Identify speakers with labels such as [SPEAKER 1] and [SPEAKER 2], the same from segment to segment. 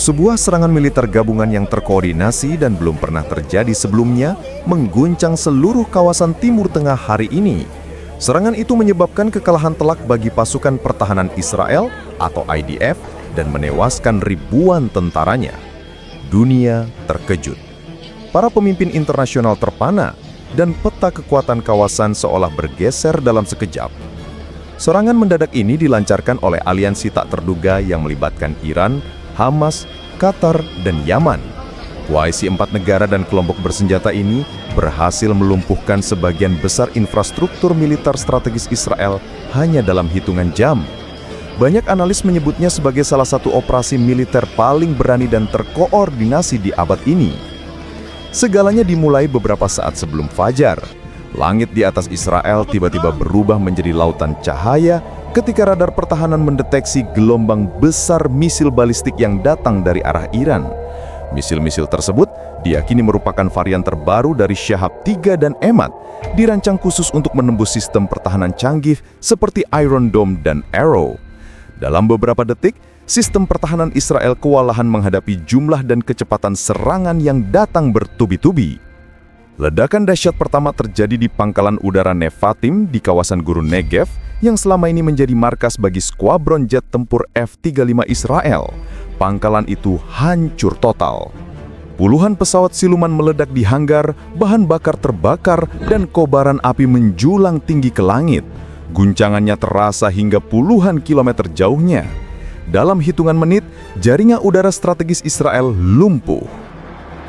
[SPEAKER 1] Sebuah serangan militer gabungan yang terkoordinasi dan belum pernah terjadi sebelumnya mengguncang seluruh kawasan Timur Tengah hari ini. Serangan itu menyebabkan kekalahan telak bagi pasukan pertahanan Israel atau IDF dan menewaskan ribuan tentaranya. Dunia terkejut. Para pemimpin internasional terpana dan peta kekuatan kawasan seolah bergeser dalam sekejap. Serangan mendadak ini dilancarkan oleh aliansi tak terduga yang melibatkan Iran, Hamas, Qatar, dan Yaman. Koalisi 4 negara dan kelompok bersenjata ini berhasil melumpuhkan sebagian besar infrastruktur militer strategis Israel hanya dalam hitungan jam. Banyak analis menyebutnya sebagai salah satu operasi militer paling berani dan terkoordinasi di abad ini. Segalanya dimulai beberapa saat sebelum fajar. Langit di atas Israel tiba-tiba berubah menjadi lautan cahaya ketika radar pertahanan mendeteksi gelombang besar misil balistik yang datang dari arah Iran. Misil-misil tersebut diyakini merupakan varian terbaru dari Shahab 3 dan Emad, dirancang khusus untuk menembus sistem pertahanan canggih seperti Iron Dome dan Arrow. Dalam beberapa detik, sistem pertahanan Israel kewalahan menghadapi jumlah dan kecepatan serangan yang datang bertubi-tubi. Ledakan dahsyat pertama terjadi di pangkalan udara Nevatim di kawasan Gurun Negev yang selama ini menjadi markas bagi skuadron jet tempur F-35 Israel. Pangkalan itu hancur total. Puluhan pesawat siluman meledak di hanggar, bahan bakar terbakar, dan kobaran api menjulang tinggi ke langit. Guncangannya terasa hingga puluhan kilometer jauhnya. Dalam hitungan menit, jaringan udara strategis Israel lumpuh.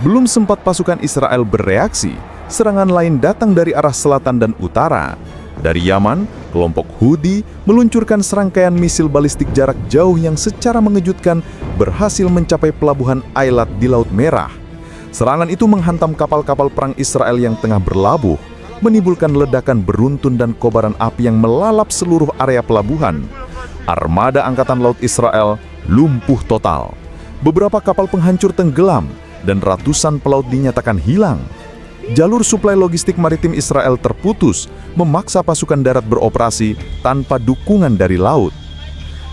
[SPEAKER 1] Belum sempat pasukan Israel bereaksi, serangan lain datang dari arah selatan dan utara. Dari Yaman, kelompok Houthi meluncurkan serangkaian misil balistik jarak jauh yang secara mengejutkan berhasil mencapai pelabuhan Eilat di Laut Merah. Serangan itu menghantam kapal-kapal perang Israel yang tengah berlabuh, menimbulkan ledakan beruntun dan kobaran api yang melalap seluruh area pelabuhan. Armada Angkatan Laut Israel lumpuh total. Beberapa kapal penghancur tenggelam, dan ratusan pelaut dinyatakan hilang. Jalur suplai logistik maritim Israel terputus, memaksa pasukan darat beroperasi tanpa dukungan dari laut.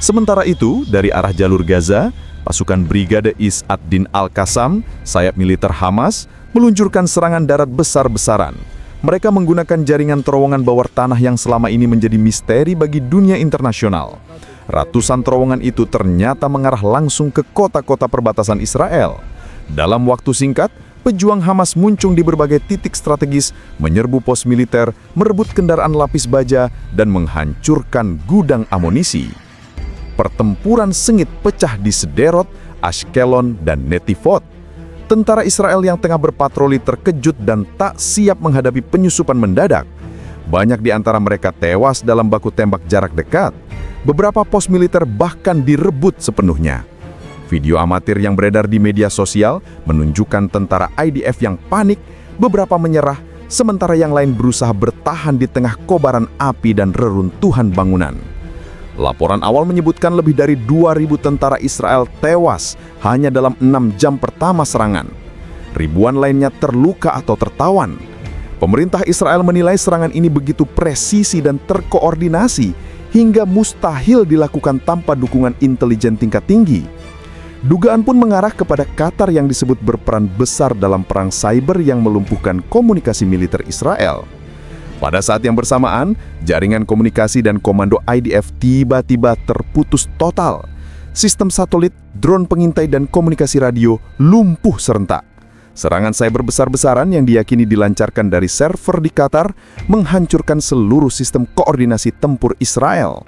[SPEAKER 1] Sementara itu, dari arah jalur Gaza, pasukan Brigade Is ad-Din Al-Qassam, sayap militer Hamas, meluncurkan serangan darat besar-besaran. Mereka menggunakan jaringan terowongan bawah tanah yang selama ini menjadi misteri bagi dunia internasional. Ratusan terowongan itu ternyata mengarah langsung ke kota-kota perbatasan Israel. Dalam waktu singkat, pejuang Hamas muncul di berbagai titik strategis, menyerbu pos militer, merebut kendaraan lapis baja, dan menghancurkan gudang amunisi. Pertempuran sengit pecah di Sderot, Ashkelon, dan Netivot. Tentara Israel yang tengah berpatroli terkejut dan tak siap menghadapi penyusupan mendadak. Banyak di antara mereka tewas dalam baku tembak jarak dekat. Beberapa pos militer bahkan direbut sepenuhnya. Video amatir yang beredar di media sosial menunjukkan tentara IDF yang panik, beberapa menyerah, sementara yang lain berusaha bertahan di tengah kobaran api dan reruntuhan bangunan. Laporan awal menyebutkan lebih dari 2.000 tentara Israel tewas hanya dalam 6 jam pertama serangan. Ribuan lainnya terluka atau tertawan. Pemerintah Israel menilai serangan ini begitu presisi dan terkoordinasi hingga mustahil dilakukan tanpa dukungan intelijen tingkat tinggi. Dugaan pun mengarah kepada Qatar yang disebut berperan besar dalam perang cyber yang melumpuhkan komunikasi militer Israel. Pada saat yang bersamaan, jaringan komunikasi dan komando IDF tiba-tiba terputus total. Sistem satelit, drone pengintai, dan komunikasi radio lumpuh serentak. Serangan cyber besar-besaran yang diyakini dilancarkan dari server di Qatar menghancurkan seluruh sistem koordinasi tempur Israel.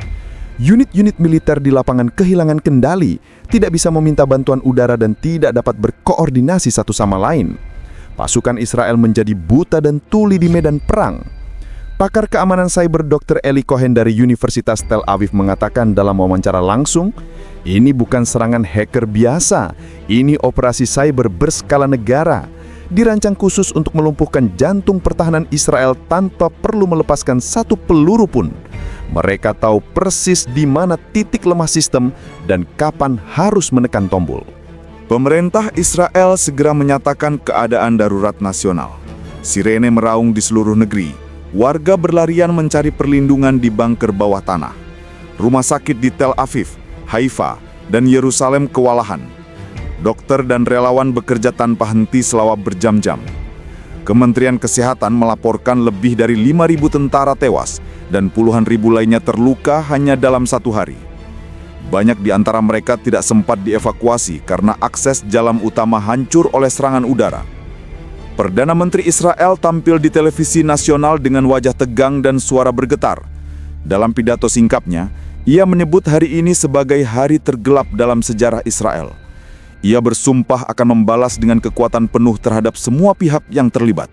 [SPEAKER 1] Unit-unit militer di lapangan kehilangan kendali, tidak bisa meminta bantuan udara dan tidak dapat berkoordinasi satu sama lain. Pasukan Israel menjadi buta dan tuli di medan perang. Pakar keamanan cyber Dr. Eli Cohen dari Universitas Tel Aviv mengatakan dalam wawancara langsung, ini bukan serangan hacker biasa, ini operasi cyber berskala negara. Dirancang khusus untuk melumpuhkan jantung pertahanan Israel tanpa perlu melepaskan satu peluru pun. Mereka tahu persis di mana titik lemah sistem dan kapan harus menekan tombol.
[SPEAKER 2] Pemerintah Israel segera menyatakan keadaan darurat nasional. Sirene meraung di seluruh negeri. Warga berlarian mencari perlindungan di bunker bawah tanah. Rumah sakit di Tel Aviv, Haifa, dan Yerusalem kewalahan. Dokter dan relawan bekerja tanpa henti selama berjam-jam. Kementerian Kesehatan melaporkan lebih dari 5.000 tentara tewas dan puluhan ribu lainnya terluka hanya dalam satu hari. Banyak di antara mereka tidak sempat dievakuasi karena akses jalan utama hancur oleh serangan udara. Perdana Menteri Israel tampil di televisi nasional dengan wajah tegang dan suara bergetar. Dalam pidato singkatnya, ia menyebut hari ini sebagai hari tergelap dalam sejarah Israel. Ia bersumpah akan membalas dengan kekuatan penuh terhadap semua pihak yang terlibat.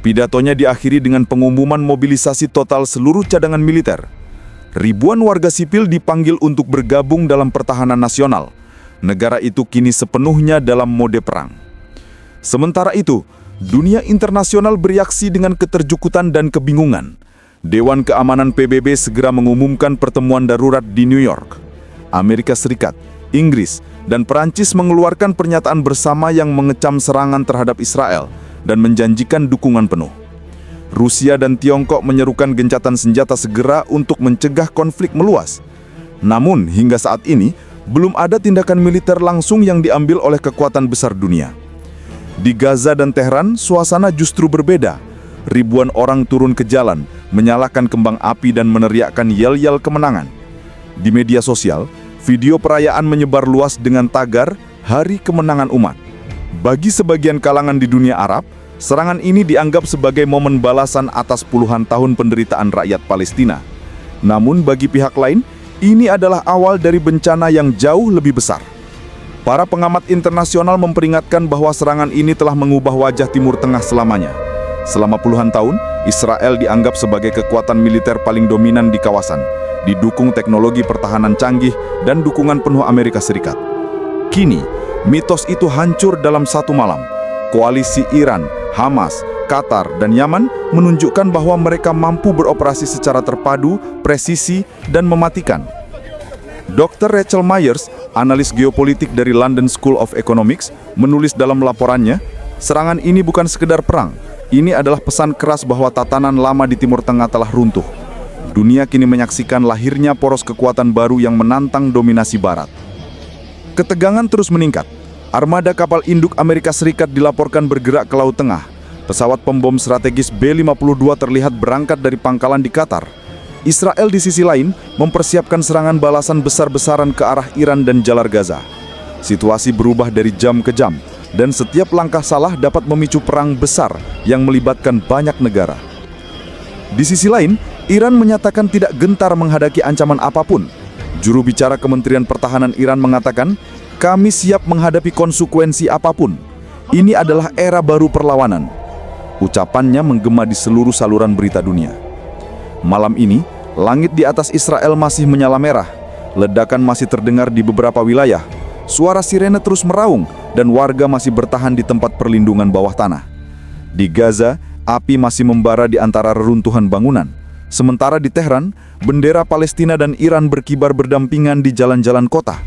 [SPEAKER 2] Pidatonya diakhiri dengan pengumuman mobilisasi total seluruh cadangan militer. Ribuan warga sipil dipanggil untuk bergabung dalam pertahanan nasional. Negara itu kini sepenuhnya dalam mode perang. Sementara itu, dunia internasional bereaksi dengan keterjukutan dan kebingungan. Dewan Keamanan PBB segera mengumumkan pertemuan darurat di New York. Amerika Serikat, Inggris, dan Perancis mengeluarkan pernyataan bersama yang mengecam serangan terhadap Israel dan menjanjikan dukungan penuh. Rusia dan Tiongkok menyerukan gencatan senjata segera untuk mencegah konflik meluas. Namun, hingga saat ini, belum ada tindakan militer langsung yang diambil oleh kekuatan besar dunia. Di Gaza dan Tehran, suasana justru berbeda. Ribuan orang turun ke jalan, menyalakan kembang api dan meneriakkan yel-yel kemenangan. Di media sosial, video perayaan menyebar luas dengan tagar Hari Kemenangan Umat. Bagi sebagian kalangan di dunia Arab, serangan ini dianggap sebagai momen balasan atas puluhan tahun penderitaan rakyat Palestina. Namun bagi pihak lain, ini adalah awal dari bencana yang jauh lebih besar. Para pengamat internasional memperingatkan bahwa serangan ini telah mengubah wajah Timur Tengah selamanya. Selama puluhan tahun, Israel dianggap sebagai kekuatan militer paling dominan di kawasan, didukung teknologi pertahanan canggih dan dukungan penuh Amerika Serikat. Kini, mitos itu hancur dalam satu malam. Koalisi Iran, Hamas, Qatar, dan Yaman menunjukkan bahwa mereka mampu beroperasi secara terpadu, presisi, dan mematikan. Dr. Rachel Myers, analis geopolitik dari London School of Economics, menulis dalam laporannya, serangan ini bukan sekedar perang, ini adalah pesan keras bahwa tatanan lama di Timur Tengah telah runtuh. Dunia kini menyaksikan lahirnya poros kekuatan baru yang menantang dominasi Barat. Ketegangan terus meningkat. Armada kapal induk Amerika Serikat dilaporkan bergerak ke Laut Tengah. Pesawat pembom strategis B-52 terlihat berangkat dari pangkalan di Qatar. Israel di sisi lain mempersiapkan serangan balasan besar-besaran ke arah Iran dan Jalur Gaza. Situasi berubah dari jam ke jam, dan setiap langkah salah dapat memicu perang besar yang melibatkan banyak negara. Di sisi lain, Iran menyatakan tidak gentar menghadapi ancaman apapun. Juru bicara Kementerian Pertahanan Iran mengatakan, "Kami siap menghadapi konsekuensi apapun. Ini adalah era baru perlawanan." Ucapannya menggema di seluruh saluran berita dunia. Malam ini, langit di atas Israel masih menyala merah. Ledakan masih terdengar di beberapa wilayah. Suara sirene terus meraung dan warga masih bertahan di tempat perlindungan bawah tanah. Di Gaza, api masih membara di antara reruntuhan bangunan. Sementara di Tehran, bendera Palestina dan Iran berkibar berdampingan di jalan-jalan kota.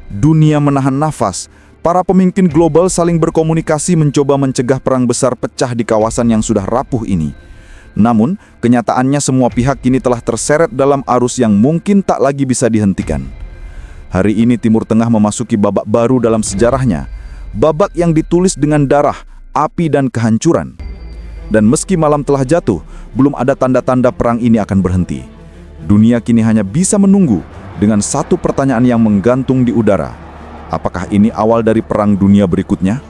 [SPEAKER 2] Dunia menahan nafas. Para pemimpin global saling berkomunikasi mencoba mencegah perang besar pecah di kawasan yang sudah rapuh ini. Namun, kenyataannya semua pihak kini telah terseret dalam arus yang mungkin tak lagi bisa dihentikan. Hari ini Timur Tengah memasuki babak baru dalam sejarahnya. Babak yang ditulis dengan darah, api, dan kehancuran. Dan meski malam telah jatuh, belum ada tanda-tanda perang ini akan berhenti. Dunia kini hanya bisa menunggu dengan satu pertanyaan yang menggantung di udara. Apakah ini awal dari perang dunia berikutnya?